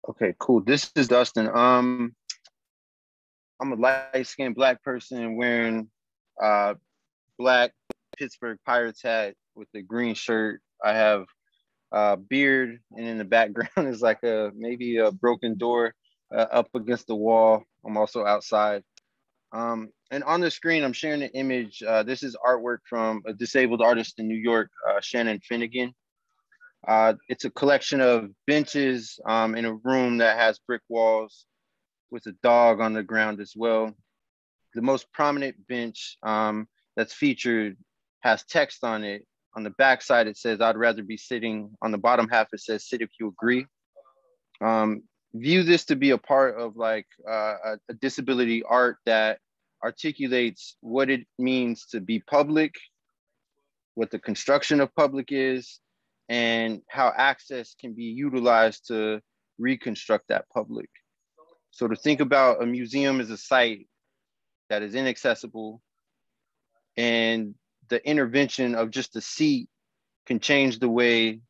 Okay, cool. This is Dustin. I'm a light-skinned black person wearing uh black Pittsburgh Pirates hat with a green shirt. I have beard, and in the background is like a maybe a broken door up against the wall. I'm also outside. And on the screen, I'm sharing an image. This is artwork from a disabled artist in New York, Shannon Finnegan. It's a collection of benches in a room that has brick walls with a dog on the ground as well. The most prominent bench that's featured has text on it. On the back side, it says, "I'd rather be sitting." On the bottom half, it says, "Sit if you agree." Um, View this to be a part of like a disability art that articulates what it means to be public, what the construction of public is, and how access can be utilized to reconstruct that public. So to think about a museum as a site that is inaccessible, and the intervention of just a seat can change the way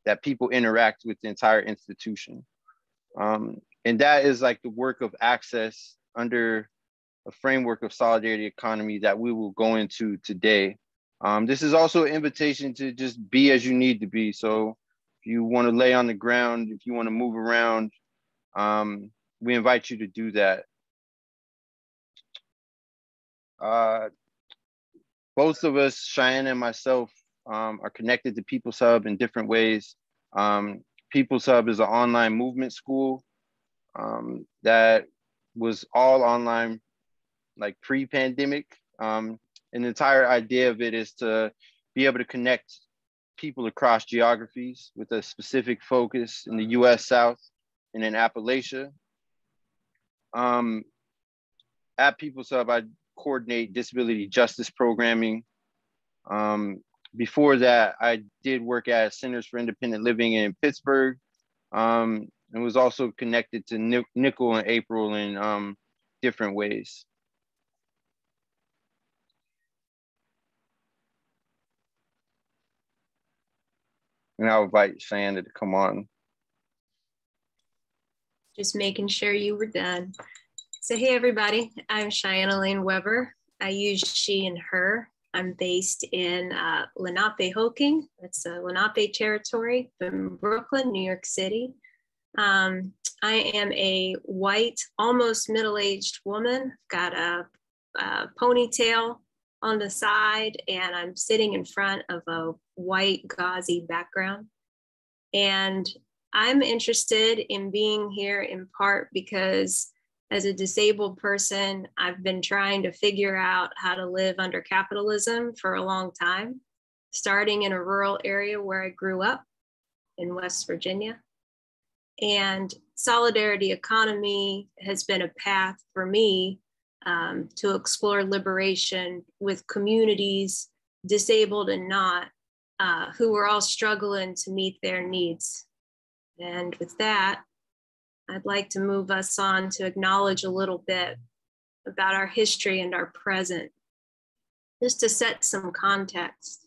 that people interact with the entire institution. And that is like the work of access under a framework of solidarity economy that we will go into today. This is also an invitation to just be as you need to be. So if you want to lay on the ground, if you want to move around, we invite you to do that. Both of us, Cheyenne and myself, are connected to People's Hub in different ways. People's Hub is an online movement school that was all online, like pre-pandemic. And the entire idea of it is to be able to connect people across geographies with a specific focus in the US South and in Appalachia. At People's Hub, I coordinate disability justice programming. Before that, I did work at Centers for Independent Living in Pittsburgh, and was also connected to Nickel and April in different ways. And I'll invite Cheyenne to come on. Just making sure you were done. So hey everybody, I'm Cheyenne Elaine Weber. I use she and her. I'm based in Lenape-Hoking. That's Lenape territory from Brooklyn, New York City. I am a white, almost middle-aged woman, got a ponytail on the side, and I'm sitting in front of a white gauzy background. And I'm interested in being here in part because as a disabled person, I've been trying to figure out how to live under capitalism for a long time, starting in a rural area where I grew up in West Virginia. And solidarity economy has been a path for me to explore liberation with communities, disabled and not, who are all struggling to meet their needs. And with that, I'd like to move us on to acknowledge a little bit about our history and our present, just to set some context.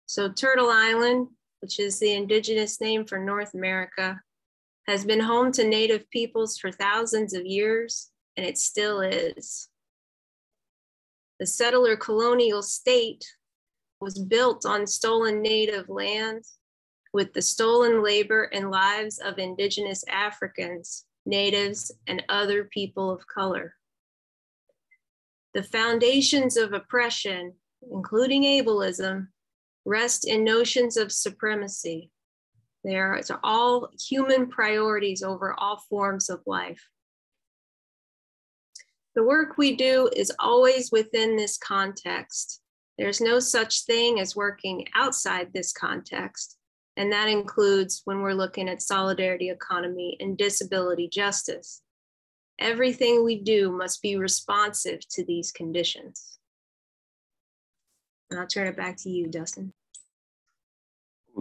So Turtle Island, which is the indigenous name for North America, has been home to Native peoples for thousands of years, and it still is. The settler colonial state was built on stolen Native land with the stolen labor and lives of indigenous Africans, natives, and other people of color. The foundations of oppression, including ableism, rest in notions of supremacy. They are all human priorities over all forms of life. The work we do is always within this context. There's no such thing as working outside this context. And that includes when we're looking at solidarity economy and disability justice. Everything we do must be responsive to these conditions. And I'll turn it back to you, Dustin.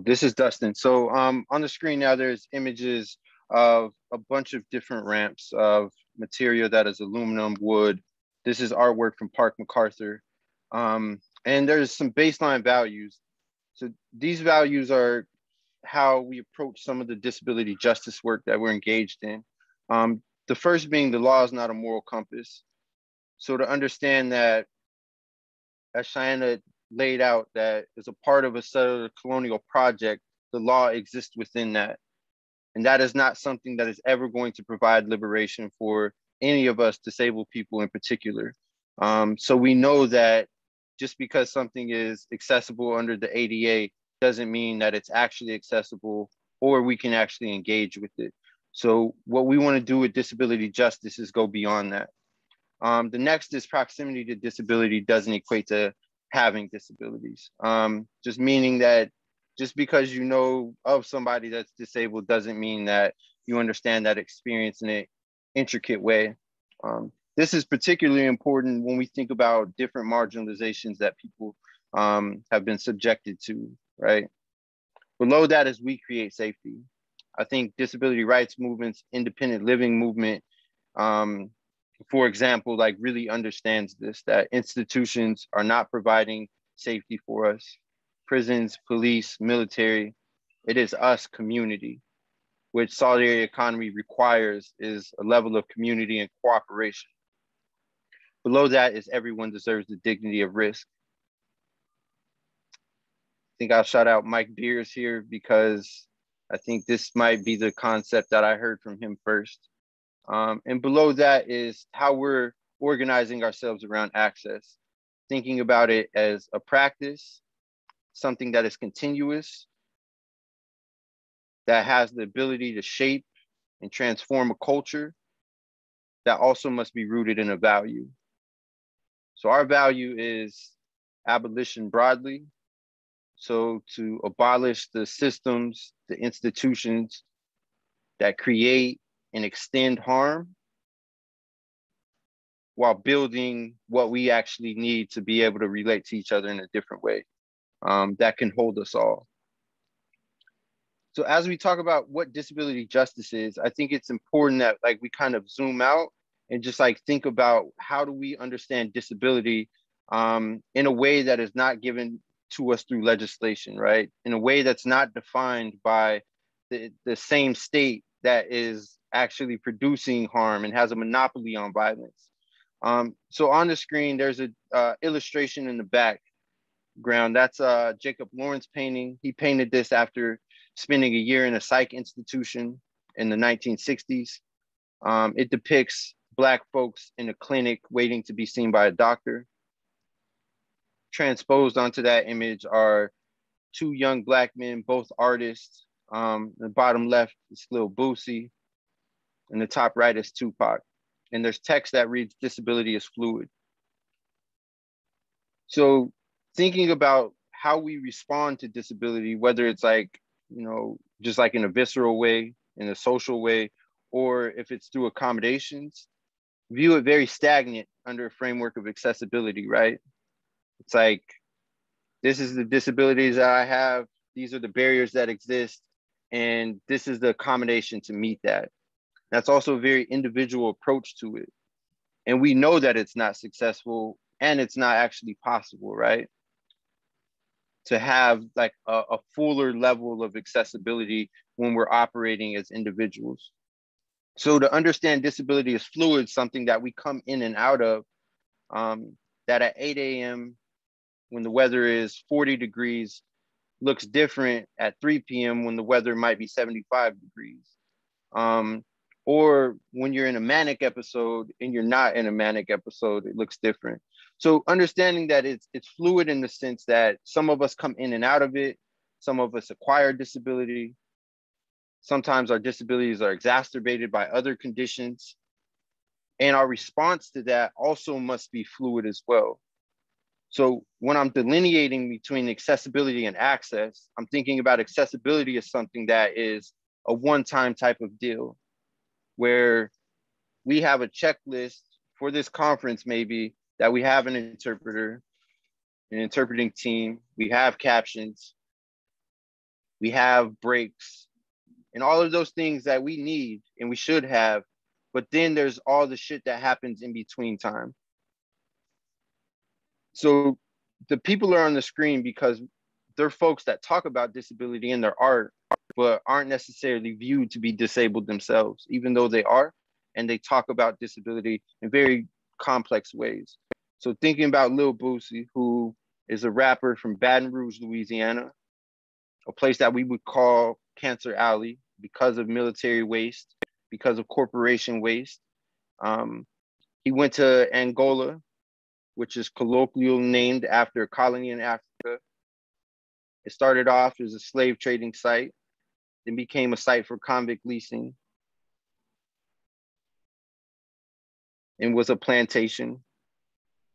This is Dustin. So on the screen now, there's images of a bunch of different ramps of material that is aluminum, wood. This is artwork from Park MacArthur. And there's some baseline values. So these values are how we approach some of the disability justice work that we're engaged in. The first being the law is not a moral compass. So to understand that, as Cheyenne laid out, that as a part of a settler colonial project, the law exists within that. And that is not something that is ever going to provide liberation for any of us disabled people in particular. So we know that just because something is accessible under the ADA doesn't mean that it's actually accessible or we can actually engage with it. So what we want to do with disability justice is go beyond that. The next is proximity to disability doesn't equate to having disabilities. Just meaning that just because you know of somebody that's disabled doesn't mean that you understand that experience in an intricate way. This is particularly important when we think about different marginalizations that people have been subjected to, right? Below that is we create safety. I think disability rights movements, independent living movement, for example, like really understands this, that institutions are not providing safety for us. Prisons, police, military, it is us, community, which solidarity economy requires is a level of community and cooperation. Below that is everyone deserves the dignity of risk. I think I'll shout out Mike Beers here because I think this might be the concept that I heard from him first. And below that is how we're organizing ourselves around access, thinking about it as a practice, something that is continuous, that has the ability to shape and transform a culture, that also must be rooted in a value. So our value is abolition broadly. So to abolish the systems, the institutions that create and extend harm while building what we actually need to be able to relate to each other in a different way that can hold us all. So as we talk about what disability justice is, I think it's important that like we kind of zoom out and just like think about how do we understand disability in a way that is not given to us through legislation, right? In a way that's not defined by the same state that is actually producing harm and has a monopoly on violence. So on the screen, there's a illustration in the background. That's Jacob Lawrence painting. He painted this after spending a year in a psych institution in the 1960s. It depicts Black folks in a clinic waiting to be seen by a doctor. Transposed onto that image are two young Black men, both artists. The bottom left is Lil Boosie, and the top right is Tupac. And there's text that reads, "Disability is fluid." So thinking about how we respond to disability, whether it's like, you know, just like in a visceral way, in a social way, or if it's through accommodations, view it very stagnant under a framework of accessibility, right? It's like, this is the disabilities that I have, these are the barriers that exist, and this is the accommodation to meet that. That's also a very individual approach to it. And we know that it's not successful and it's not actually possible, right? To have like a fuller level of accessibility when we're operating as individuals. So to understand disability is fluid, something that we come in and out of, that at 8 a.m. when the weather is 40 degrees looks different at 3 p.m. when the weather might be 75 degrees. Or when you're in a manic episode and you're not in a manic episode, it looks different. So understanding that it's fluid in the sense that some of us come in and out of it, some of us acquire disability. Sometimes our disabilities are exacerbated by other conditions. And our response to that also must be fluid as well. So when I'm delineating between accessibility and access, I'm thinking about accessibility as something that is a one-time type of deal, where we have a checklist for this conference, maybe, that we have an interpreter, an interpreting team, we have captions, we have breaks, and all of those things that we need and we should have. But then there's all the shit that happens in between time. So the people are on the screen because they're folks that talk about disability in their art, but aren't necessarily viewed to be disabled themselves, even though they are, and they talk about disability in very complex ways. So thinking about Lil Boosie, who is a rapper from Baton Rouge, Louisiana, a place that we would call Cancer Alley because of military waste, because of corporation waste. He went to Angola, which is colloquially named after a colony in Africa. It started off as a slave trading site, then became a site for convict leasing, and was a plantation.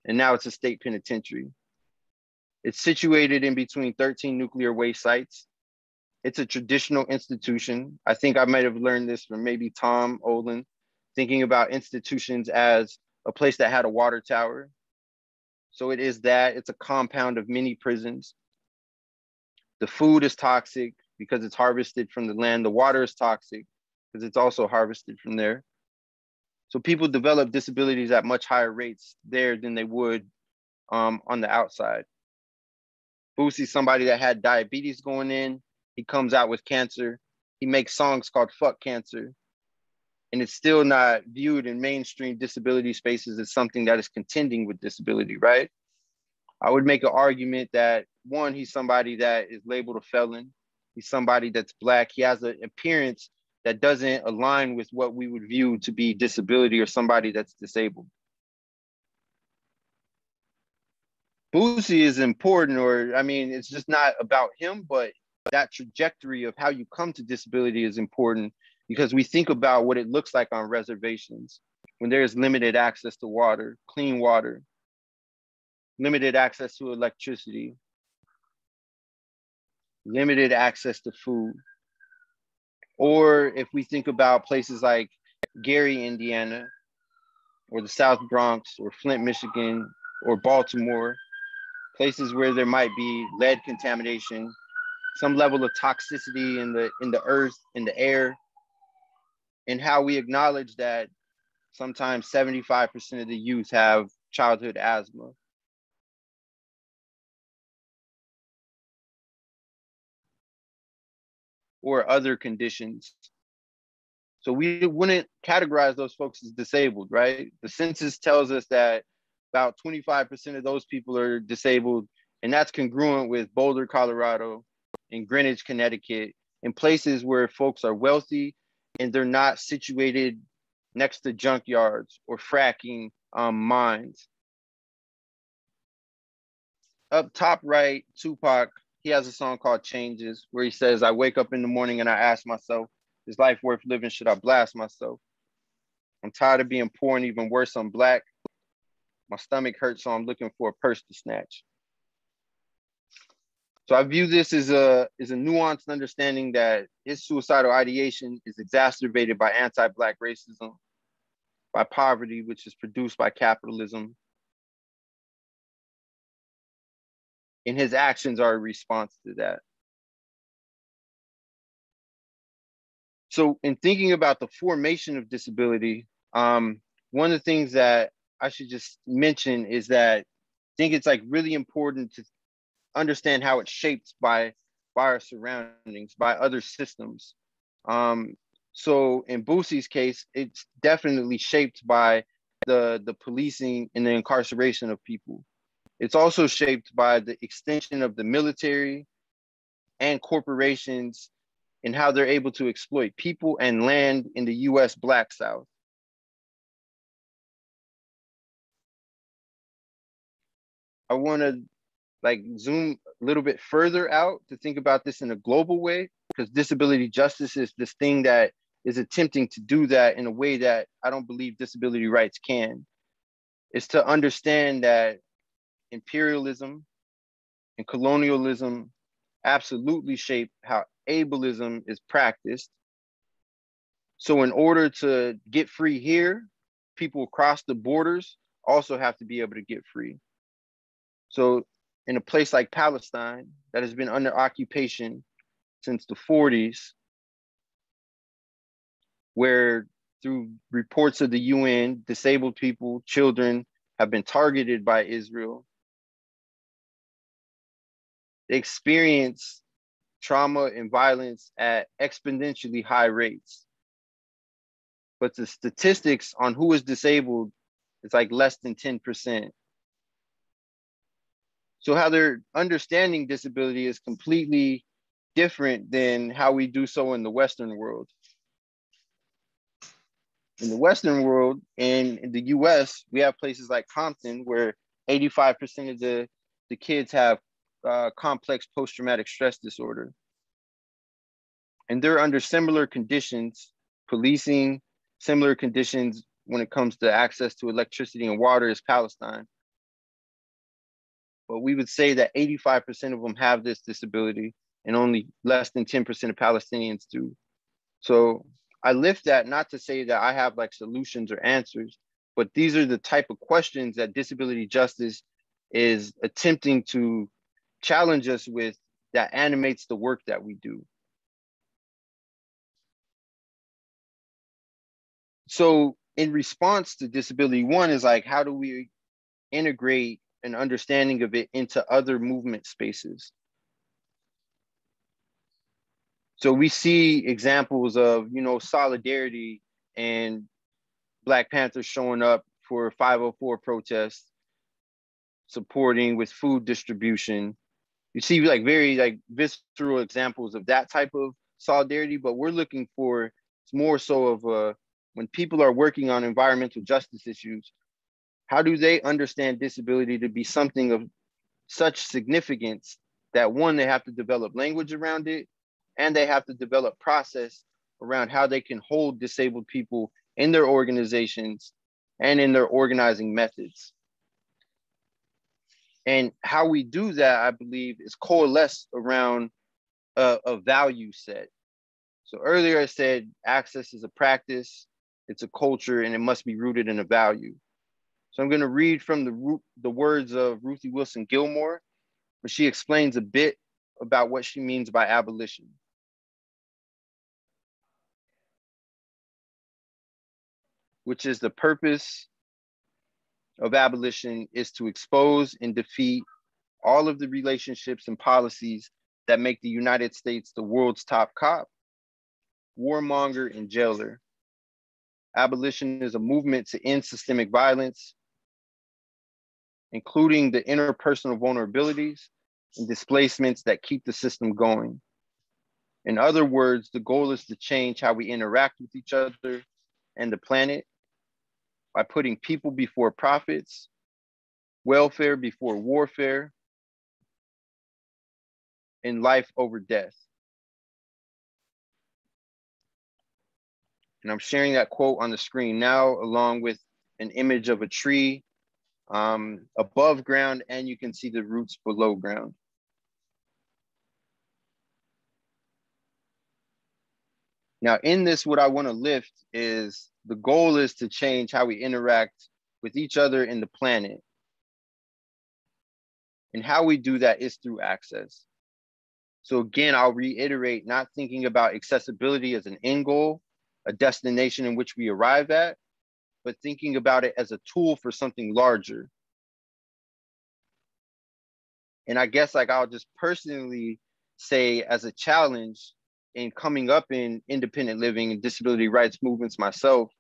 And now it's a state penitentiary. It's situated in between 13 nuclear waste sites. It's a traditional institution. I think I might have learned this from maybe Tom Olin, thinking about institutions as a place that had a water tower. So it is that. It's a compound of many prisons. The food is toxic because it's harvested from the land. The water is toxic because it's also harvested from there. So people develop disabilities at much higher rates there than they would on the outside. Boosie's somebody that had diabetes going in. He comes out with cancer. He makes songs called Fuck Cancer. And it's still not viewed in mainstream disability spaces as something that is contending with disability, right? I would make an argument that, one, he's somebody that is labeled a felon. He's somebody that's Black. He has an appearance that doesn't align with what we would view to be disability or somebody that's disabled. Boosie is important, or I mean, it's just not about him, but that trajectory of how you come to disability is important because we think about what it looks like on reservations when there is limited access to water, clean water, limited access to electricity, limited access to food. Or if we think about places like Gary, Indiana, or the South Bronx, or Flint, Michigan, or Baltimore, places where there might be lead contamination, some level of toxicity in the earth, in the air, and how we acknowledge that sometimes 75% of the youth have childhood asthma. Or other conditions. So we wouldn't categorize those folks as disabled, right? The census tells us that about 25% of those people are disabled, and that's congruent with Boulder, Colorado, and Greenwich, Connecticut, in places where folks are wealthy and they're not situated next to junkyards or fracking mines. Up top right, Tupac, he has a song called Changes, where he says, I wake up in the morning and I ask myself, is life worth living? Should I blast myself? I'm tired of being poor and even worse, I'm Black. My stomach hurts, so I'm looking for a purse to snatch. So I view this as a nuanced understanding that his suicidal ideation is exacerbated by anti-Black racism, by poverty, which is produced by capitalism. And his actions are a response to that. So in thinking about the formation of disability, one of the things that I should just mention is that I think it's like really important to understand how it's shaped by our surroundings, by other systems. So in Boosie's case, it's definitely shaped by the policing and the incarceration of people. It's also shaped by the extension of the military and corporations and how they're able to exploit people and land in the US Black South. I want to zoom a little bit further out to think about this in a global way, because disability justice is this thing that is attempting to do that in a way that I don't believe disability rights can. It's to understand that imperialism and colonialism absolutely shape how ableism is practiced. So in order to get free here, people across the borders also have to be able to get free. So in a place like Palestine that has been under occupation since the 40s, where through reports of the UN, disabled people, children have been targeted by Israel, they experience trauma and violence at exponentially high rates. But the statistics on who is disabled is like less than 10%. So how they're understanding disability is completely different than how we do so in the Western world. In the Western world, and in the US, we have places like Compton where 85% of the kids have complex post-traumatic stress disorder. And they're under similar conditions, policing, similar conditions when it comes to access to electricity and water as Palestine. But we would say that 85% of them have this disability and only less than 10% of Palestinians do. So I lift that not to say that I have like solutions or answers, but these are the type of questions that disability justice is attempting to challenge us with that animates the work that we do. So in response to disability, one is like, how do we integrate an understanding of it into other movement spaces? So we see examples of, you know, solidarity and Black Panthers showing up for 504 protests, supporting with food distribution. You see like very like visceral examples of that type of solidarity, but we're looking for, it's more so of when people are working on environmental justice issues, how do they understand disability to be something of such significance that one, they have to develop language around it, and they have to develop process around how they can hold disabled people in their organizations and in their organizing methods. And how we do that, I believe, is coalesce around a value set. So earlier I said access is a practice, it's a culture, and it must be rooted in a value. So I'm going to read from the words of Ruthie Wilson Gilmore, where she explains a bit about what she means by abolition. Which is the purpose of abolition is to expose and defeat all of the relationships and policies that make the United States the world's top cop, warmonger, and jailer. Abolition is a movement to end systemic violence, including the interpersonal vulnerabilities and displacements that keep the system going. In other words, the goal is to change how we interact with each other and the planet by putting people before profits, welfare before warfare, and life over death. And I'm sharing that quote on the screen now, along with an image of a tree above ground, and you can see the roots below ground. Now in this, what I want to lift is the goal is to change how we interact with each other and the planet. And how we do that is through access. So again, I'll reiterate, not thinking about accessibility as an end goal, a destination in which we arrive at, but thinking about it as a tool for something larger. And I guess like I'll just personally say as a challenge in coming up in independent living and disability rights movements myself,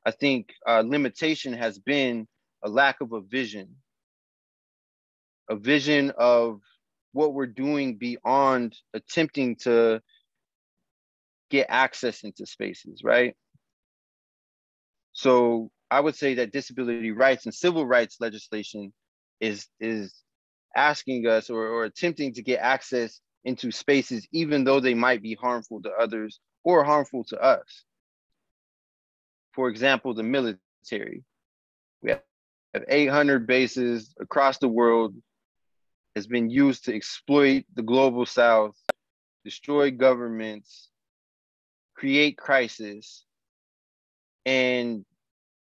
I think limitation has been a lack of a vision of what we're doing beyond attempting to get access into spaces, right? So I would say that disability rights and civil rights legislation is asking us or attempting to get access into spaces, even though they might be harmful to others or harmful to us. For example, the military. We have 800 bases across the world, has been used to exploit the global South, destroy governments, create crisis. And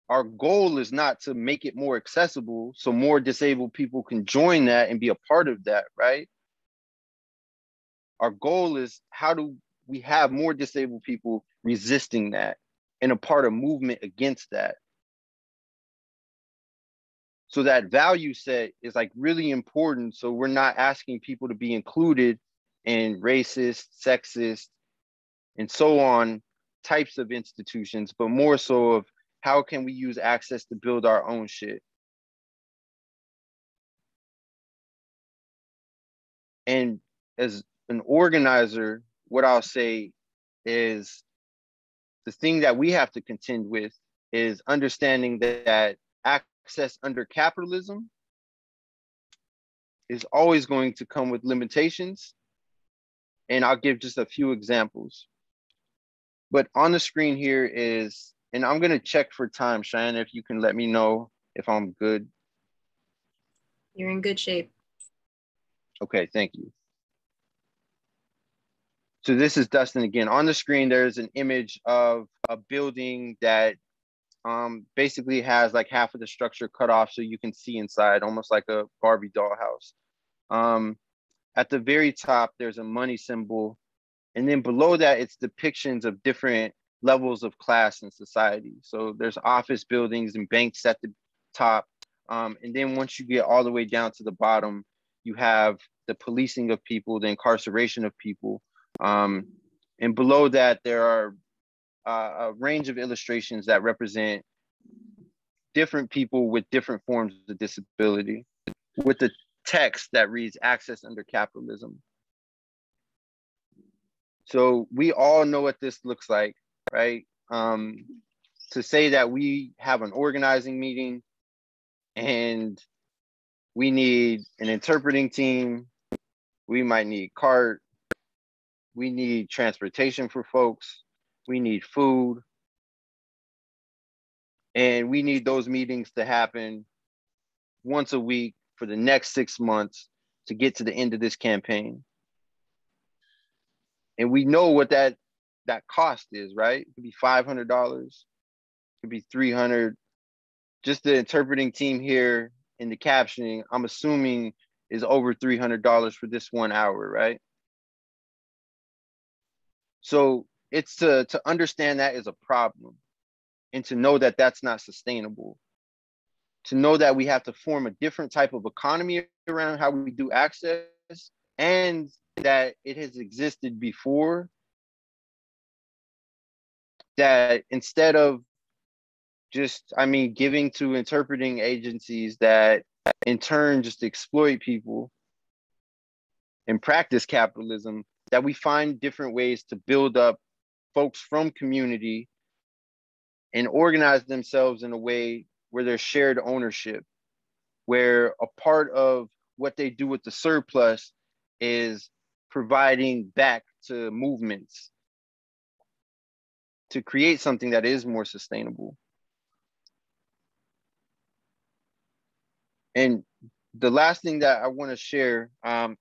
our goal is not to make it more accessible so more disabled people can join that and be a part of that, right? Our goal is how do we have more disabled people resisting that and a part of movement against that? So that value set is like really important. So we're not asking people to be included and racist, sexist, and so on types of institutions, but more so of how can we use access to build our own shit. And as an organizer, what I'll say is the thing that we have to contend with is understanding that access under capitalism is always going to come with limitations. And I'll give just a few examples. But on the screen here is, and I'm gonna check for time, Cheyenne, if you can let me know if I'm good. You're in good shape. Okay, thank you. So this is Dustin again. On the screen, there's an image of a building that basically has like half of the structure cut off so you can see inside, almost like a Barbie dollhouse. At the very top, there's a money symbol. And then below that, it's depictions of different levels of class in society. So there's office buildings and banks at the top. And then once you get all the way down to the bottom, you have the policing of people, the incarceration of people. And below that, there are a range of illustrations that represent different people with different forms of disability, with the text that reads access under capitalism. So we all know what this looks like, right? To say that we have an organizing meeting and we need an interpreting team, we might need CART, we need transportation for folks, we need food, and we need those meetings to happen once a week for the next 6 months to get to the end of this campaign. And we know what that cost is, right? It could be $500, it could be $300. Just the interpreting team here in the captioning, I'm assuming is over $300 for this 1 hour, right? So it's to understand that is a problem and to know that that's not sustainable. To know that we have to form a different type of economy around how we do access, and that it has existed before, that instead of just, giving to interpreting agencies that in turn just exploit people and practice capitalism, that we find different ways to build up folks from community and organize themselves in a way where there's shared ownership, where a part of what they do with the surplus is providing back to movements to create something that is more sustainable. And the last thing that I want to share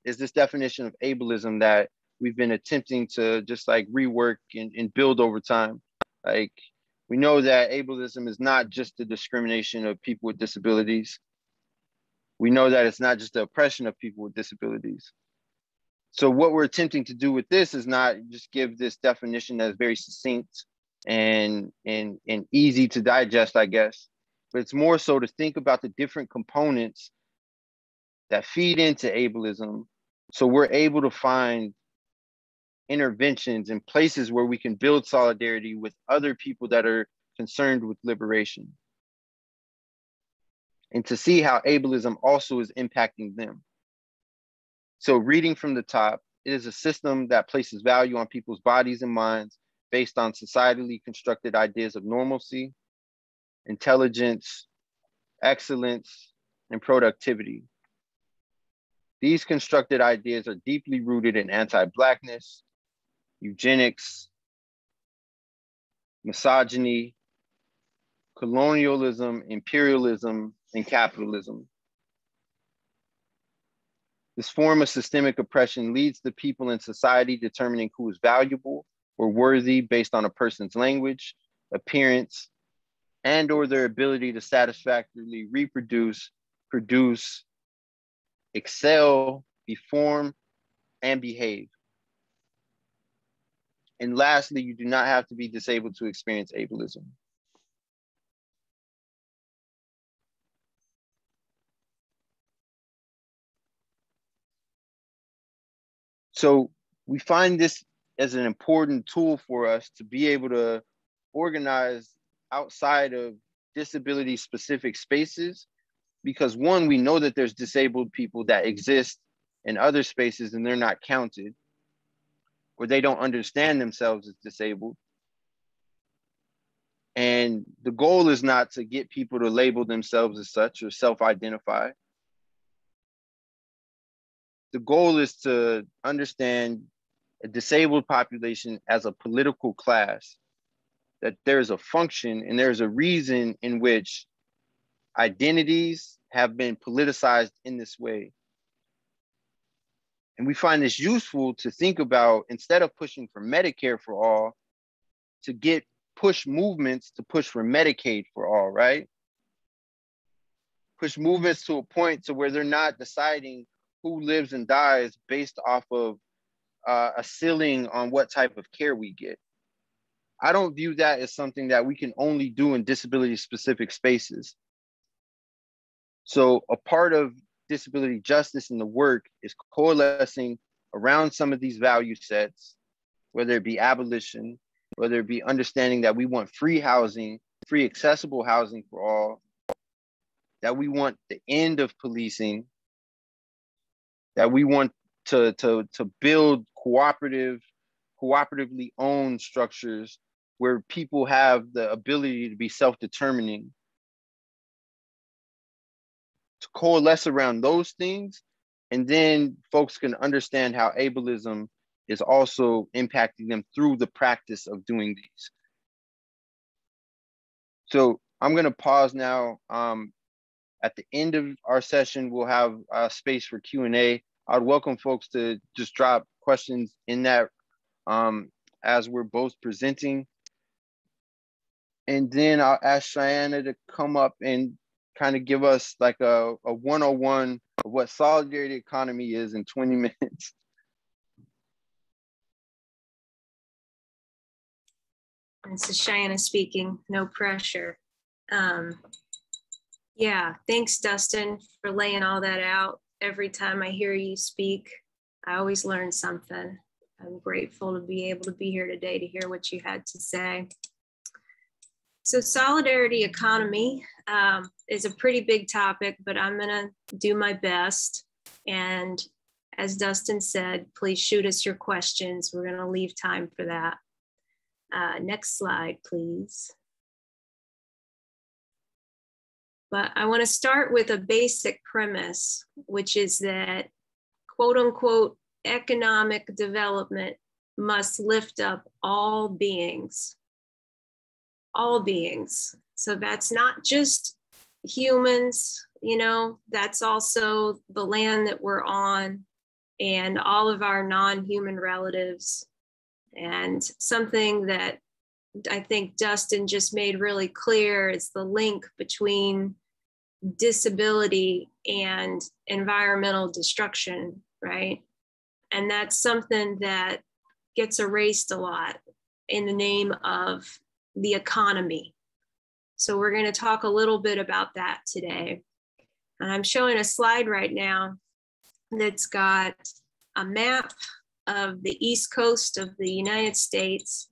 is this definition of ableism that we've been attempting to just like rework and build over time. Like, we know that ableism is not just the discrimination of people with disabilities. We know that it's not just the oppression of people with disabilities. So what we're attempting to do with this is not just give this definition that's very succinct and easy to digest, I guess, but it's more so to think about the different components that feed into ableism, so we're able to find interventions in places where we can build solidarity with other people that are concerned with liberation, and to see how ableism also is impacting them. So reading from the top, it is a system that places value on people's bodies and minds based on societally constructed ideas of normalcy, intelligence, excellence, and productivity. These constructed ideas are deeply rooted in anti-Blackness, eugenics, misogyny, colonialism, imperialism, and capitalism. This form of systemic oppression leads the people in society determining who is valuable or worthy based on a person's language, appearance, and or their ability to satisfactorily reproduce, produce, excel, perform, and behave. And lastly, you do not have to be disabled to experience ableism. So we find this as an important tool for us to be able to organize outside of disability specific spaces, because one, we know that there's disabled people that exist in other spaces and they're not counted, or they don't understand themselves as disabled. And the goal is not to get people to label themselves as such or self-identify. The goal is to understand a disabled population as a political class, that there's a function and there's a reason in which identities have been politicized in this way. And we find this useful to think about, instead of pushing for Medicare for all, to get push movements to push for Medicaid for all, right? Push movements to a point to where they're not deciding who lives and dies based off of a ceiling on what type of care we get. I don't view that as something that we can only do in disability specific spaces. So a part of disability justice in the work is coalescing around some of these value sets, whether it be abolition, whether it be understanding that we want free housing, free accessible housing for all, that we want the end of policing, that we want to build cooperatively owned structures where people have the ability to be self-determining. To coalesce around those things, and then folks can understand how ableism is also impacting them through the practice of doing these. So I'm going to pause now. At the end of our session, we'll have space for Q&A. I'd welcome folks to just drop questions in that as we're both presenting. And then I'll ask Cheyenne to come up and kind of give us like a 101 of what solidarity economy is in 20 minutes. This is Cheyenne speaking, no pressure. Yeah, thanks, Dustin, for laying all that out. Every time I hear you speak, I always learn something. I'm grateful to be able to be here today to hear what you had to say. So solidarity economy is a pretty big topic, but I'm gonna do my best. And as Dustin said, please shoot us your questions. We're gonna leave time for that. Next slide, please. But I wanna start with a basic premise, which is that quote unquote economic development must lift up all beings. All beings. So that's not just humans, you know, that's also the land that we're on and all of our non-human relatives. And something that I think Dustin just made really clear is the link between disability and environmental destruction, right? And that's something that gets erased a lot in the name of the economy. So we're going to talk a little bit about that today. And I'm showing a slide right now that's got a map of the East Coast of the United States,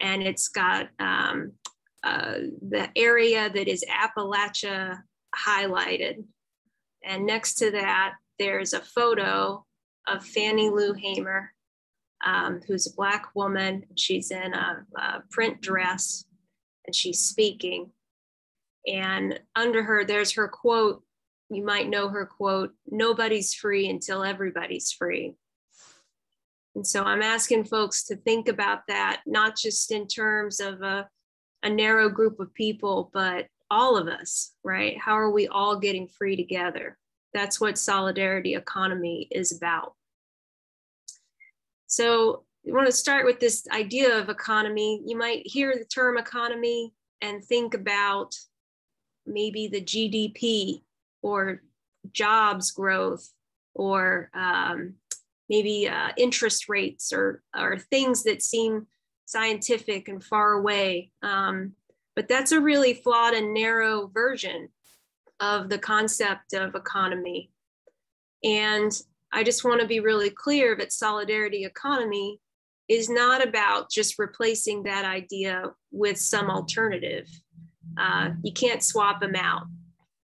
and it's got the area that is Appalachia highlighted. And next to that, there's a photo of Fannie Lou Hamer, who's a Black woman. She's in a print dress and she's speaking. And under her, there's her quote. You might know her quote, "Nobody's free until everybody's free." And so I'm asking folks to think about that, not just in terms of a narrow group of people, but all of us, right? How are we all getting free together? That's what solidarity economy is about. So we want to start with this idea of economy. You might hear the term economy and think about maybe the GDP or jobs growth or maybe interest rates or things that seem scientific and far away. But that's a really flawed and narrow version of the concept of economy. And I just want to be really clear that solidarity economy is not about just replacing that idea with some alternative. You can't swap them out.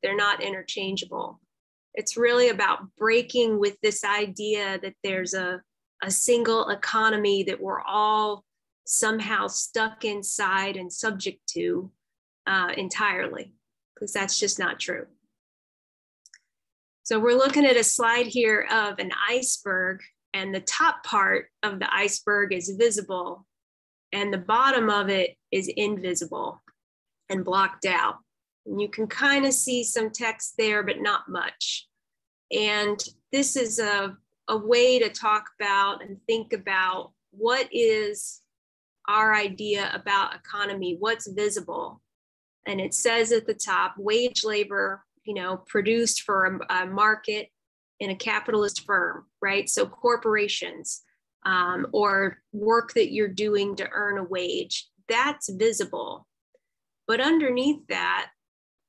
They're not interchangeable. It's really about breaking with this idea that there's a single economy that we're all somehow stuck inside and subject to entirely, because that's just not true. So we're looking at a slide here of an iceberg, and the top part of the iceberg is visible and the bottom of it is invisible and blocked out. And you can kind of see some text there, but not much. And this is a way to talk about and think about what is our idea about economy, what's visible. And it says at the top, wage labor, produced for a market in a capitalist firm, right? So corporations or work that you're doing to earn a wage, that's visible. But underneath that,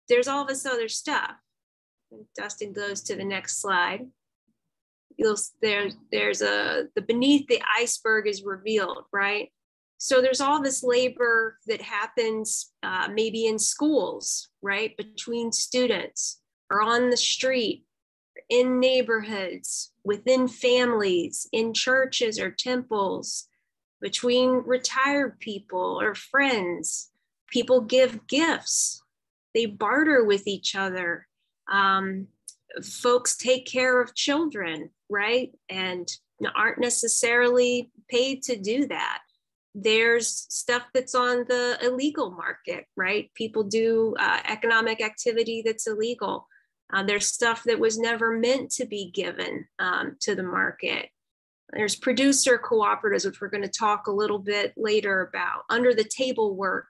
there's all this other stuff. Dustin goes to the next slide. Beneath the iceberg is revealed, right? So there's all this labor that happens maybe in schools, right? Between students or on the street, in neighborhoods, within families, in churches or temples, between retired people or friends. People give gifts. They barter with each other. Folks take care of children, right? And aren't necessarily paid to do that. There's stuff that's on the illegal market, right? People do economic activity that's illegal. There's stuff that was never meant to be given to the market. There's producer cooperatives, which we're going to talk a little bit later about, under the table work,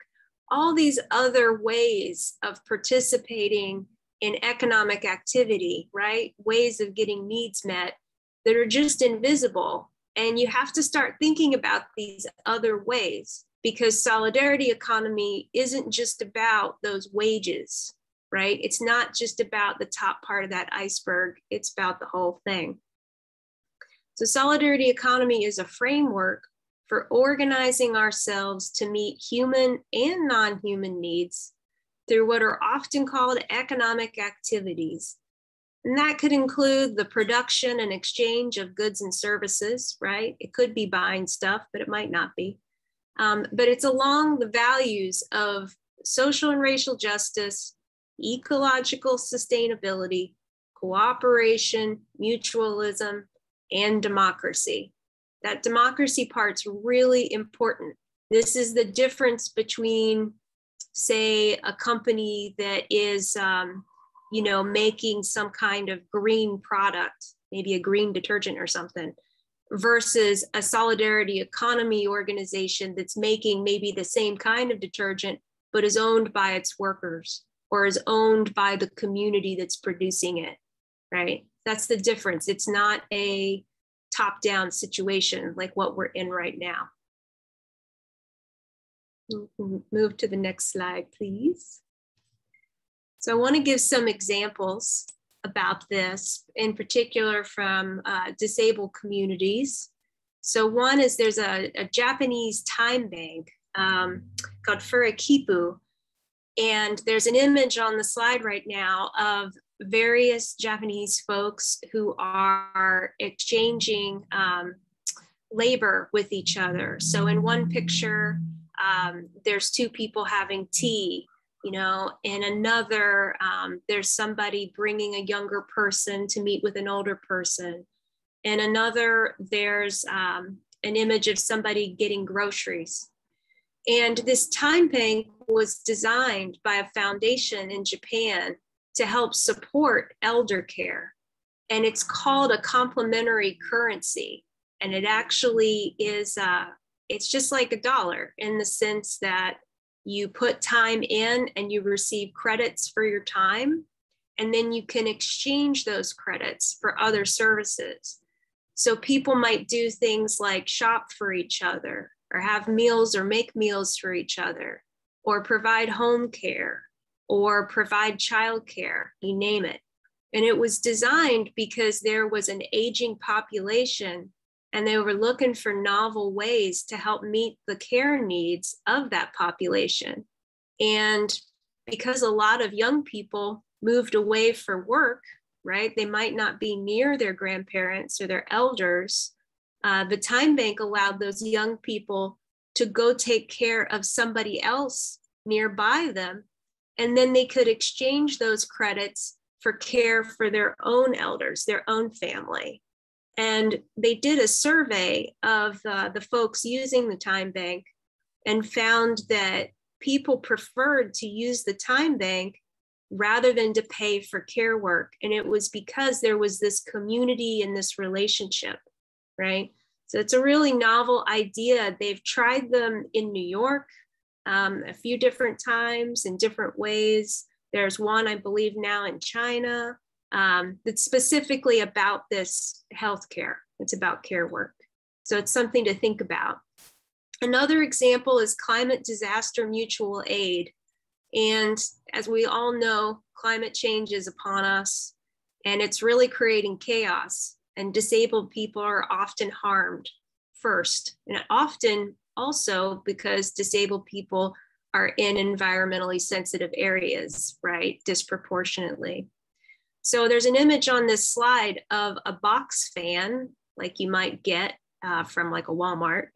all these other ways of participating in economic activity, right? Ways of getting needs met that are just invisible. And you have to start thinking about these other ways, because solidarity economy isn't just about those wages, right? It's not just about the top part of that iceberg, it's about the whole thing. So solidarity economy is a framework for organizing ourselves to meet human and non-human needs through what are often called economic activities. And that could include the production and exchange of goods and services, right? It could be buying stuff, but it might not be. But it's along the values of social and racial justice, ecological sustainability, cooperation, mutualism, and democracy. That democracy part's really important. This is the difference between, say, a company that is making some kind of green product, maybe a green detergent or something, versus a solidarity economy organization that's making maybe the same kind of detergent, but is owned by its workers or is owned by the community that's producing it, right? That's the difference. It's not a top-down situation like what we're in right now. Move to the next slide, please. So I want to give some examples about this, in particular from disabled communities. So one is there's a Japanese time bank called Furekipu, and there's an image on the slide right now of various Japanese folks who are exchanging labor with each other. So in one picture, there's two people having tea. In another, there's somebody bringing a younger person to meet with an older person. In another, there's an image of somebody getting groceries. And this time bank was designed by a foundation in Japan to help support elder care. And it's called a complementary currency. And it actually is, it's just like a dollar in the sense that you put time in and you receive credits for your time, and then you can exchange those credits for other services. So people might do things like shop for each other, or have meals or make meals for each other, or provide home care, or provide childcare, you name it. And it was designed because there was an aging population and they were looking for novel ways to help meet the care needs of that population. And because a lot of young people moved away for work, right? They might not be near their grandparents or their elders. The time bank allowed those young people to go take care of somebody else nearby them. And then they could exchange those credits for care for their own elders, their own family. And they did a survey of the folks using the time bank and found that people preferred to use the time bank rather than to pay for care work. And it was because there was this community and this relationship, right? So it's a really novel idea. They've tried them in New York a few different times in different ways. There's one, I believe, now in China that's specifically about this healthcare. It's about care work. So it's something to think about. Another example is climate disaster mutual aid. And as we all know, climate change is upon us and it's really creating chaos, and disabled people are often harmed first, and often also because disabled people are in environmentally sensitive areas, right, disproportionately. So there's an image on this slide of a box fan, like you might get from like a Walmart,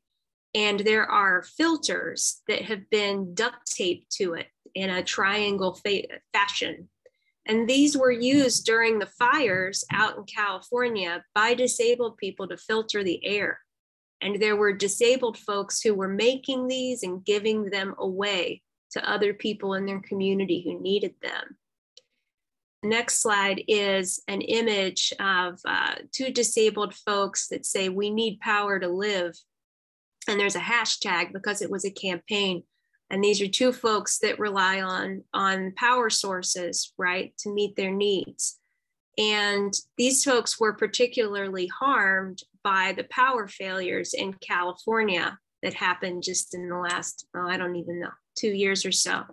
and there are filters that have been duct taped to it in a triangle fashion. And these were used during the fires out in California by disabled people to filter the air. And there were disabled folks who were making these and giving them away to other people in their community who needed them. The next slide is an image of two disabled folks that say, "We need power to live." And there's a hashtag because it was a campaign. And these are two folks that rely on power sources, right, to meet their needs. And these folks were particularly harmed by the power failures in California that happened just in the last, I don't even know, 2 years or so.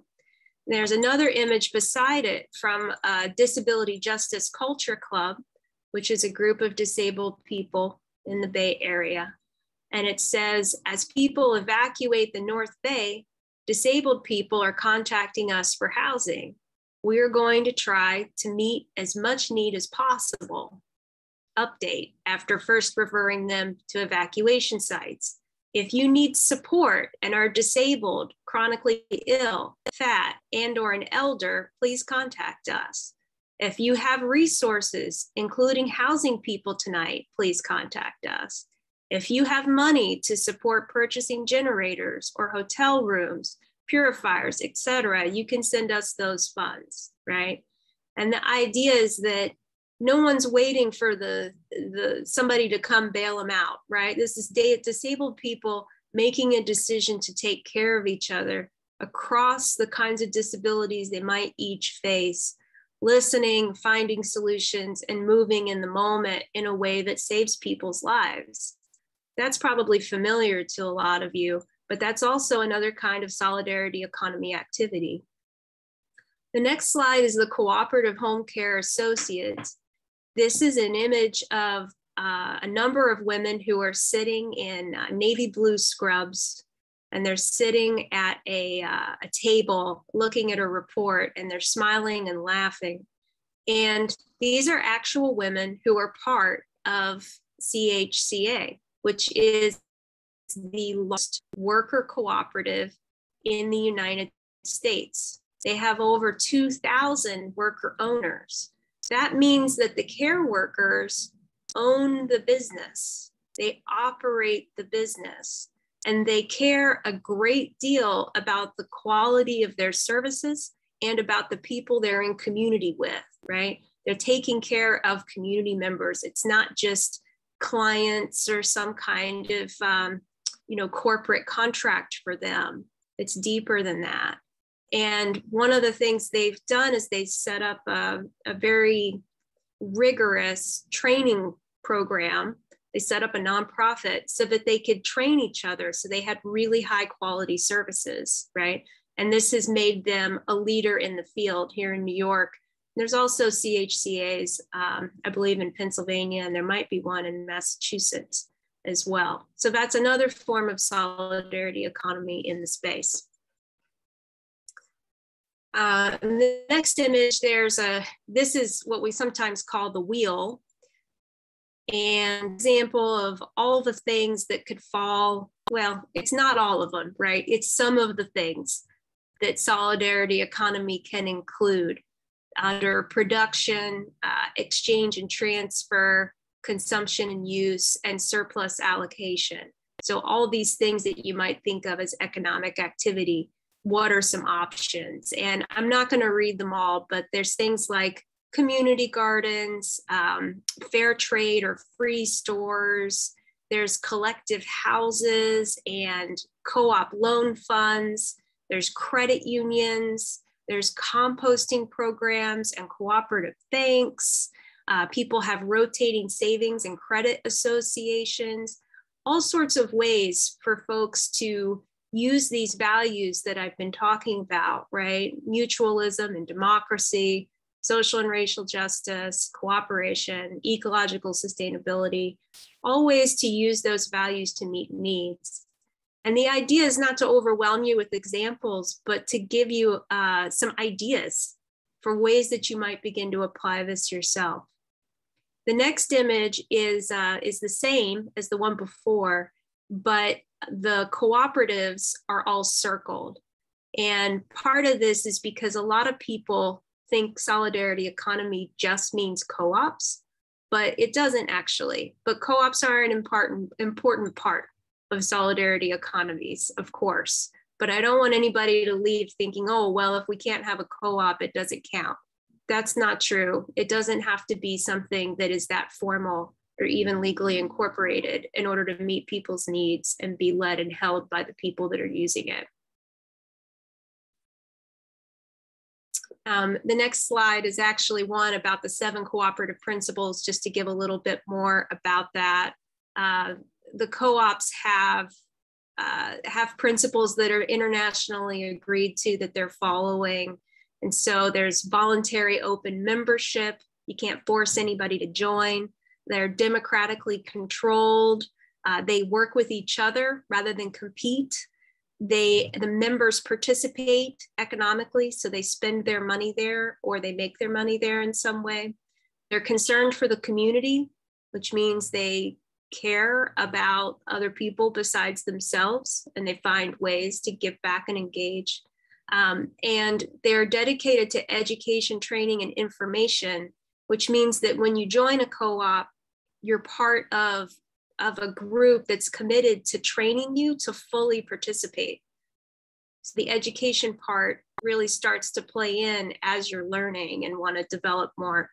There's another image beside it from Disability Justice Culture Club, which is a group of disabled people in the Bay Area. And it says, "As people evacuate the North Bay, disabled people are contacting us for housing. We're going to try to meet as much need as possible. Update, after first referring them to evacuation sites. If you need support and are disabled, chronically ill, fat, and/or an elder, please contact us. If you have resources, including housing people tonight, please contact us. If you have money to support purchasing generators or hotel rooms, purifiers, etc., you can send us those funds," right? And the idea is that no one's waiting for somebody to come bail them out, right? This is disabled people making a decision to take care of each other across the kinds of disabilities they might each face, listening, finding solutions, and moving in the moment in a way that saves people's lives. That's probably familiar to a lot of you, but that's also another kind of solidarity economy activity. The next slide is the Cooperative Home Care Associates. This is an image of a number of women who are sitting in navy blue scrubs, and they're sitting at a table looking at a report, and they're smiling and laughing. And these are actual women who are part of CHCA, which is the largest worker cooperative in the United States. They have over 2,000 worker owners. That means that the care workers own the business. They operate the business, and they care a great deal about the quality of their services and about the people they're in community with, right? They're taking care of community members. It's not just clients or some kind of corporate contract for them. It's deeper than that. And one of the things they've done is they set up a very rigorous training program. They set up a nonprofit so that they could train each other. So they had really high quality services, right? And this has made them a leader in the field. Here in New York, There's also CHCAs, I believe in Pennsylvania, and there might be one in Massachusetts as well. So that's another form of solidarity economy in the space. In the next image, this is what we sometimes call the wheel. An example of all the things that could fall, well, it's not all of them, right? It's some of the things that solidarity economy can include under production, exchange and transfer, consumption and use, and surplus allocation. So all these things that you might think of as economic activity, what are some options? And I'm not going to read them all, but there's things like community gardens, fair trade or free stores. There's collective houses and co-op loan funds. There's credit unions. There's composting programs and cooperative banks. People have rotating savings and credit associations, all sorts of ways for folks to use these values that I've been talking about, right? Mutualism and democracy, social and racial justice, cooperation, ecological sustainability, all ways to use those values to meet needs. And the idea is not to overwhelm you with examples, but to give you some ideas for ways that you might begin to apply this yourself. The next image is the same as the one before, but the cooperatives are all circled. And part of this is because a lot of people think solidarity economy just means co-ops, but it doesn't actually. But co-ops are an important part of solidarity economies, of course. But I don't want anybody to leave thinking, oh, well, if we can't have a co-op, it doesn't count. That's not true. It doesn't have to be something that is that formal or even legally incorporated in order to meet people's needs and be led and held by the people that are using it. The next slide is actually one about the 7 cooperative principles, just to give a little bit more about that. The co-ops have principles that are internationally agreed to that they're following. And so there's voluntary open membership. You can't force anybody to join. They're democratically controlled. They work with each other rather than compete. The members participate economically, so they spend their money there or they make their money there in some way. They're concerned for the community, which means they care about other people besides themselves, and they find ways to give back and engage. And they're dedicated to education, training, and information, which means that when you join a co-op, you're part of a group that's committed to training you to fully participate. So the education part really starts to play in as you're learning and want to develop more.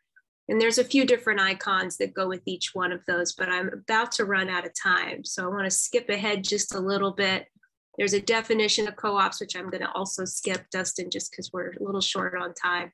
And there's a few different icons that go with each one of those, but I'm about to run out of time. So I want to skip ahead just a little bit. There's a definition of co-ops, which I'm going to also skip, Dustin, just because we're a little short on time.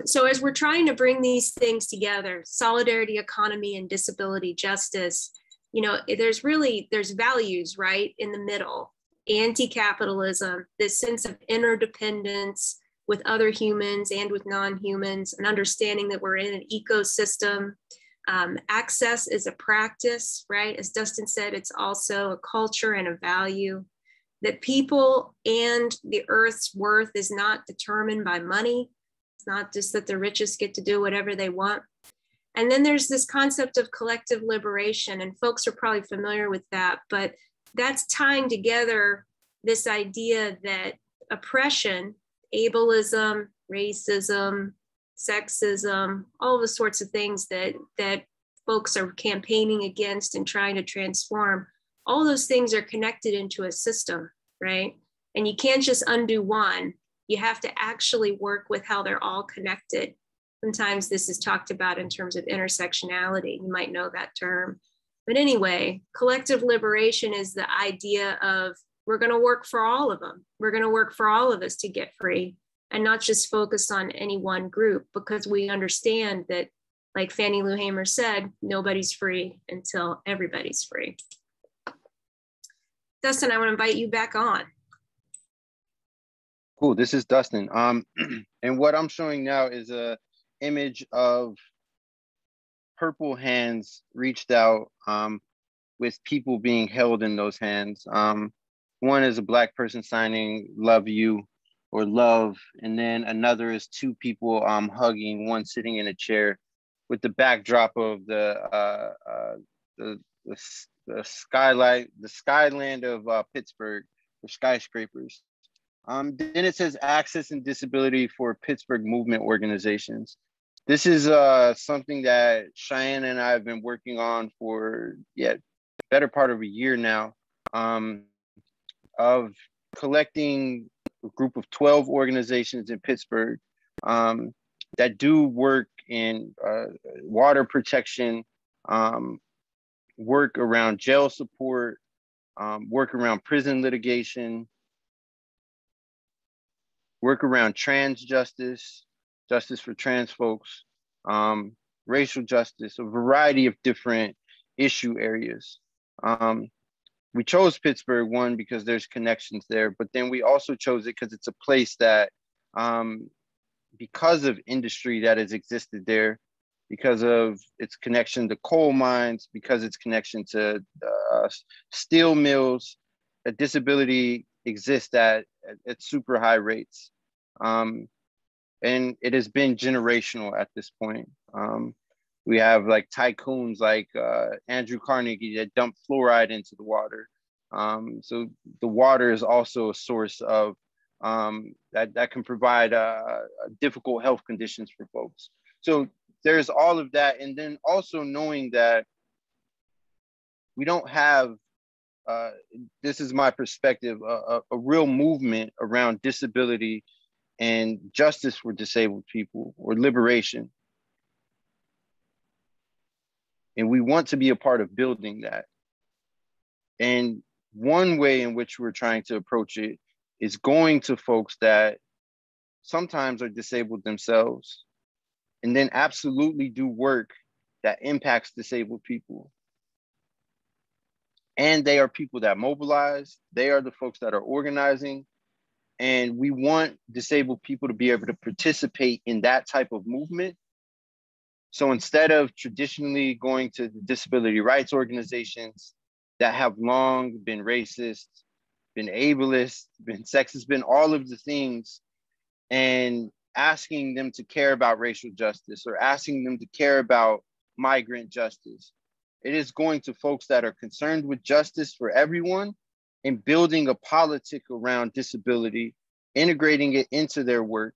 So as we're trying to bring these things together, solidarity economy and disability justice, you know, there's values right in the middle: anti-capitalism, this sense of interdependence with other humans and with non-humans, and understanding that we're in an ecosystem. Access is a practice, right? As Dustin said, it's also a culture and a value. That people and the earth's worth is not determined by money. It's not just that the richest get to do whatever they want. And then there's this concept of collective liberation, and folks are probably familiar with that, but that's tying together this idea that oppression, ableism, racism, sexism, all the sorts of things that folks are campaigning against and trying to transform, all those things are connected into a system, right? And you can't just undo one. You have to actually work with how they're all connected. Sometimes this is talked about in terms of intersectionality. You might know that term. But anyway, collective liberation is the idea of we're going to work for all of them. We're going to work for all of us to get free, and not just focus on any one group, because we understand that, like Fannie Lou Hamer said, nobody's free until everybody's free. Dustin, I want to invite you back on. Cool. This is Dustin. And what I'm showing now is a image of purple hands reached out with people being held in those hands. One is a Black person signing "Love You" or "Love," and then another is two people hugging, one sitting in a chair, with the backdrop of the skylight, the skyland of Pittsburgh, the skyscrapers. Then it says access and disability for Pittsburgh movement organizations. This is something that Cheyenne and I have been working on for better part of a year now, of collecting a group of 12 organizations in Pittsburgh that do work in water protection, work around jail support, work around prison litigation, work around trans justice, justice for trans folks, racial justice, a variety of different issue areas. We chose Pittsburgh, one, because there's connections there, but then we also chose it because it's a place that, because of industry that has existed there, because of its connection to coal mines, because its connection to steel mills, a disability exists at super high rates. And it has been generational at this point. We have like tycoons like Andrew Carnegie that dump fluoride into the water. So the water is also a source of that can provide difficult health conditions for folks. So there's all of that. And then also knowing that we don't have, this is my perspective, a real movement around disability and justice for disabled people, or liberation. And we want to be a part of building that. And one way in which we're trying to approach it is going to folks that sometimes are disabled themselves, and then absolutely do work that impacts disabled people. And they are people that mobilize. They are the folks that are organizing. And we want disabled people to be able to participate in that type of movement. So instead of traditionally going to the disability rights organizations that have long been racist, been ableist, been sexist, been all of the things, and asking them to care about racial justice or asking them to care about migrant justice, it is going to folks that are concerned with justice for everyone and building a politic around disability, integrating it into their work,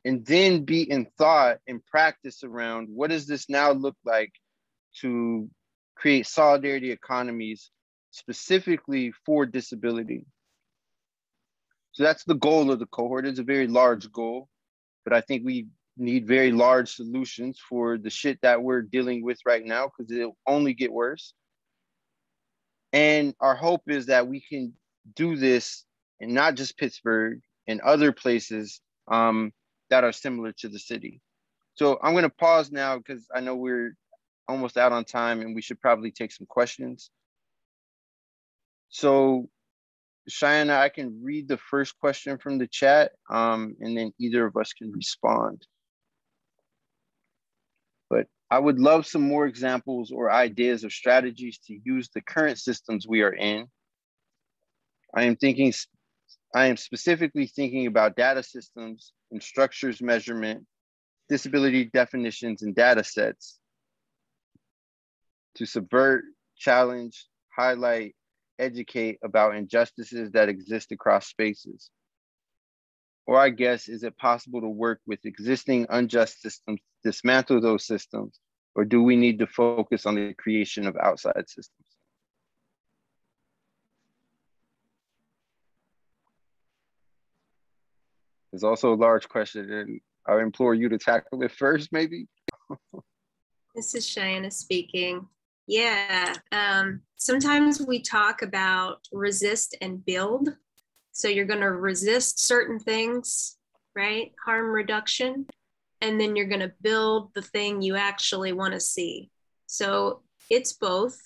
and then be in thought and practice around what does this now look like to create solidarity economies specifically for disability. So that's the goal of the cohort. It's a very large goal, but I think we need very large solutions for the shit that we're dealing with right now, because it'll only get worse. And our hope is that we can do this in not just Pittsburgh and other places that are similar to the city. So I'm going to pause now because I know we're almost out on time and we should probably take some questions. So Cheyenne, I can read the first question from the chat, and then either of us can respond. But I would love some more examples or ideas of strategies to use the current systems we are in. I am specifically thinking about data systems and structures measurement, disability definitions and data sets to subvert, challenge, highlight, educate about injustices that exist across spaces. Or I guess, is it possible to work with existing unjust systems, dismantle those systems, or do we need to focus on the creation of outside systems? There's also a large question, and I implore you to tackle it first, maybe. This is Cheyenne speaking. Yeah, sometimes we talk about resist and build. So you're going to resist certain things, right? Harm reduction. And then you're going to build the thing you actually want to see. So it's both.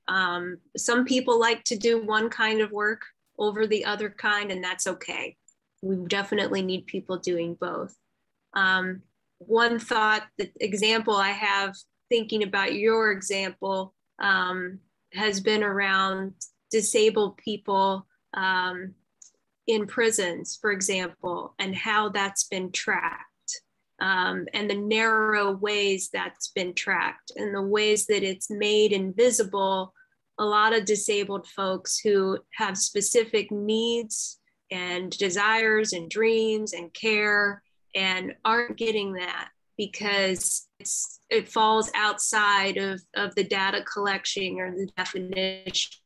Some people like to do one kind of work over the other kind, and that's okay. we definitely need people doing both. One thought, the example I have thinking about your example has been around disabled people in prisons, for example, and how that's been tracked. And the narrow ways that's been tracked and the ways that it's made invisible a lot of disabled folks who have specific needs and desires and dreams and care and aren't getting that because it falls outside of the data collection or the definitions.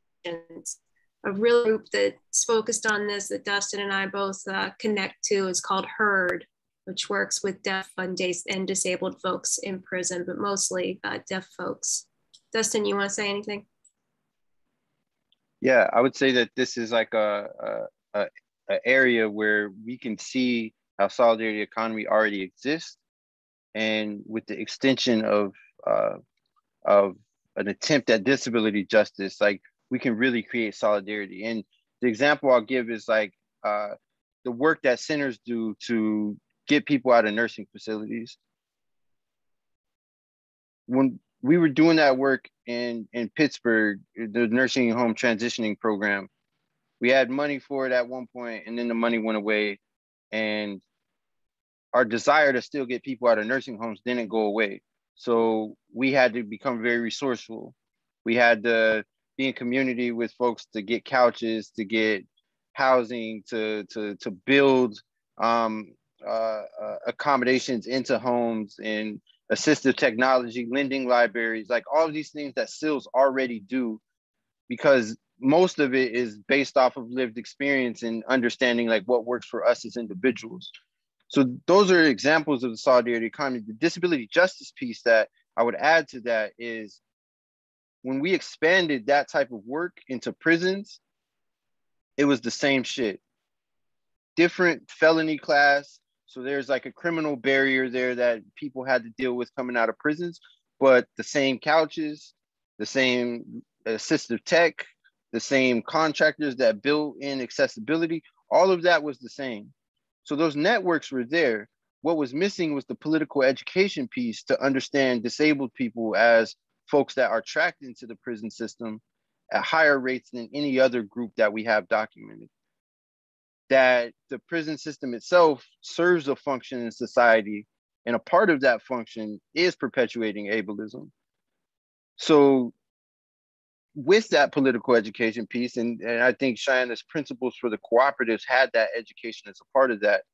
A real group that's focused on this that Dustin and I both connect to is called HEARD, which works with deaf and disabled folks in prison, but mostly deaf folks. Dustin, you want to say anything? Yeah, I would say that this is like a area where we can see how solidarity economy already exists, and with the extension of an attempt at disability justice, like we can really create solidarity. And the example I'll give is like the work that centers do to get people out of nursing facilities. When we were doing that work in Pittsburgh, the nursing home transitioning program, we had money for it at one point, and then the money went away. And our desire to still get people out of nursing homes didn't go away. So we had to become very resourceful. We had to be in community with folks to get couches, to get housing, to build accommodations into homes and assistive technology, lending libraries, like all of these things that SILs already do, because most of it is based off of lived experience and understanding like what works for us as individuals. So those are examples of the solidarity economy. The disability justice piece that I would add to that is when we expanded that type of work into prisons, it was the same shit. Different felony class. So there's like a criminal barrier there that people had to deal with coming out of prisons, but the same couches, the same assistive tech, the same contractors that built in accessibility, all of that was the same. So those networks were there. What was missing was the political education piece to understand disabled people as folks that are tracked into the prison system at higher rates than any other group that we have documented. That the prison system itself serves a function in society, and a part of that function is perpetuating ableism. So with that political education piece, and I think Cheyenne's principles for the cooperatives had that education as a part of that,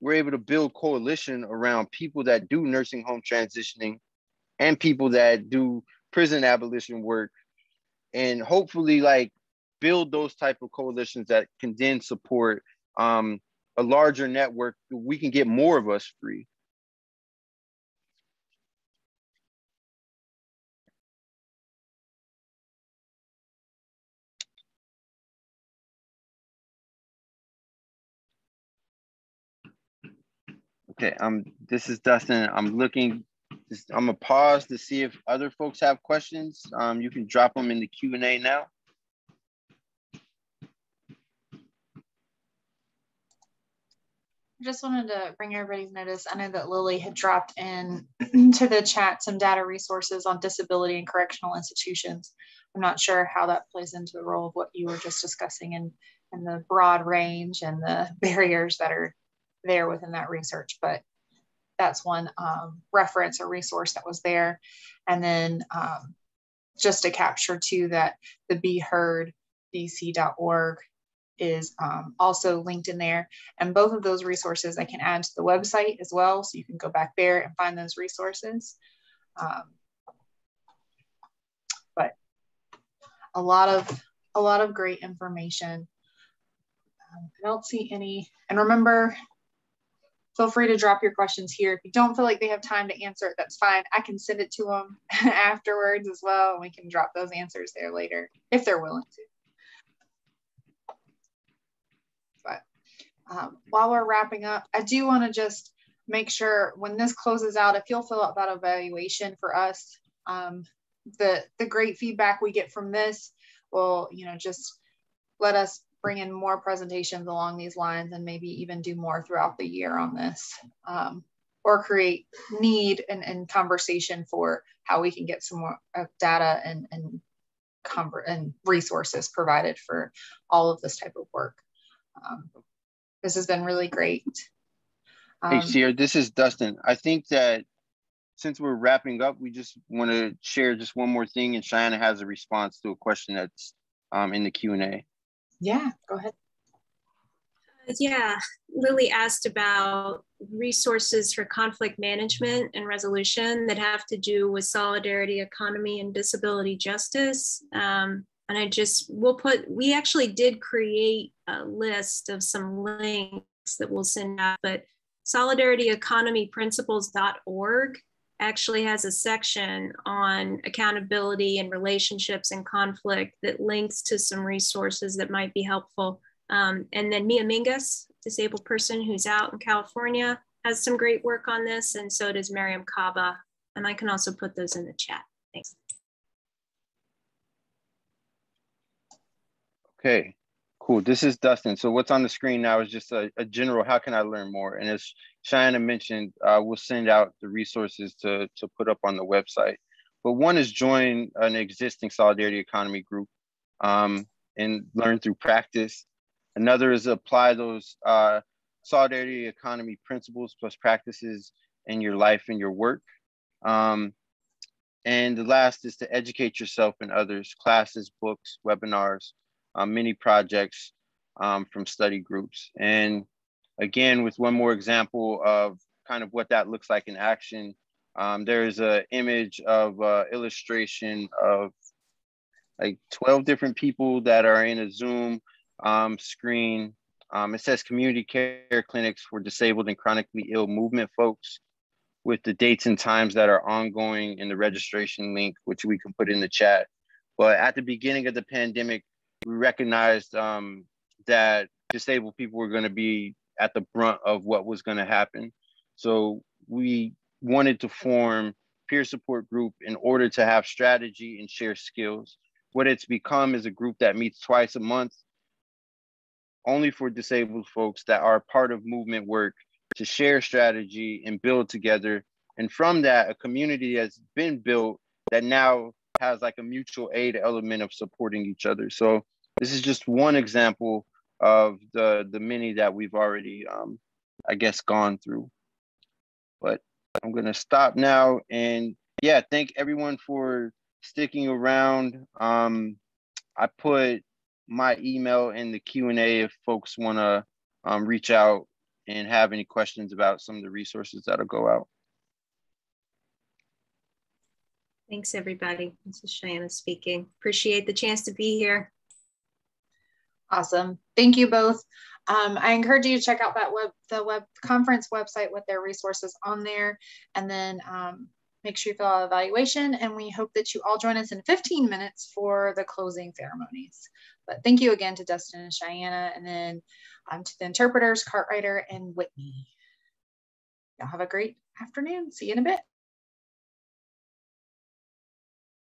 we're able to build coalition around people that do nursing home transitioning and people that do prison abolition work, and hopefully like build those type of coalitions that can then support a larger network. We can get more of us free. Okay, this is Dustin. I'm gonna pause to see if other folks have questions. You can drop them in the Q&A now. I just wanted to bring everybody's notice. I know that Lily had dropped in to the chat some data resources on disability and correctional institutions. I'm not sure how that plays into the role of what you were just discussing and the broad range and the barriers that are there within that research, but that's one reference or resource that was there. And then just to capture too that the BeHeardDC.org is also linked in there. And both of those resources I can add to the website as well. So you can go back there and find those resources. But a lot of great information. I don't see any, and remember, feel free to drop your questions here. If you don't feel like they have time to answer it, that's fine. I can send it to them afterwards as well. And we can drop those answers there later if they're willing to. But while we're wrapping up, I do want to just make sure when this closes out, if you'll fill out that evaluation for us, the great feedback we get from this will, just let us bring in more presentations along these lines and maybe even do more throughout the year on this, or create need and conversation for how we can get some more data and resources provided for all of this type of work. This has been really great. Hey, Sierra, this is Dustin. I think that since we're wrapping up, we just want to share just one more thing, and Cheyenne has a response to a question that's in the Q&A. Yeah, go ahead. Yeah, Lily asked about resources for conflict management and resolution that have to do with solidarity, economy, and disability justice. And we actually did create a list of some links that we'll send out, but solidarityeconomyprinciples.org actually has a section on accountability and relationships and conflict that links to some resources that might be helpful. And then Mia Mingus, disabled person who's out in California, has some great work on this, and so does Miriam Kaba. And I can also put those in the chat. Thanks. Okay, cool. This is Dustin. So what's on the screen now is just a general, how can I learn more? And as Cheyenne mentioned, we'll send out the resources to put up on the website. But one is join an existing Solidarity Economy group and learn through practice. Another is apply those Solidarity Economy principles plus practices in your life and your work. And the last is to educate yourself and others, classes, books, webinars, mini projects from study groups. And again, with one more example of kind of what that looks like in action, there is an image of illustration of like 12 different people that are in a Zoom screen. It says community care clinics for disabled and chronically ill movement folks, with the dates and times that are ongoing in the registration link, which we can put in the chat. But at the beginning of the pandemic, we recognized that disabled people were going to be at the brunt of what was going to happen. So we wanted to form peer support group in order to have strategy and share skills. What it's become is a group that meets twice a month, only for disabled folks that are part of movement work, to share strategy and build together. And from that, a community has been built that now has like a mutual aid element of supporting each other. So this is just one example of the many that we've already, I guess, gone through. But I'm gonna stop now. And yeah, thank everyone for sticking around. I put my email in the Q&A if folks wanna reach out and have any questions about some of the resources that'll go out. Thanks, everybody. This is Cheyenne speaking. Appreciate the chance to be here. Awesome. Thank you both. I encourage you to check out that the conference website with their resources on there, and then make sure you fill out an evaluation, and we hope that you all join us in 15 minutes for the closing ceremonies. But thank you again to Dustin and Cheyenne, and then to the interpreters, Cartwriter and Whitney. Y'all have a great afternoon. See you in a bit.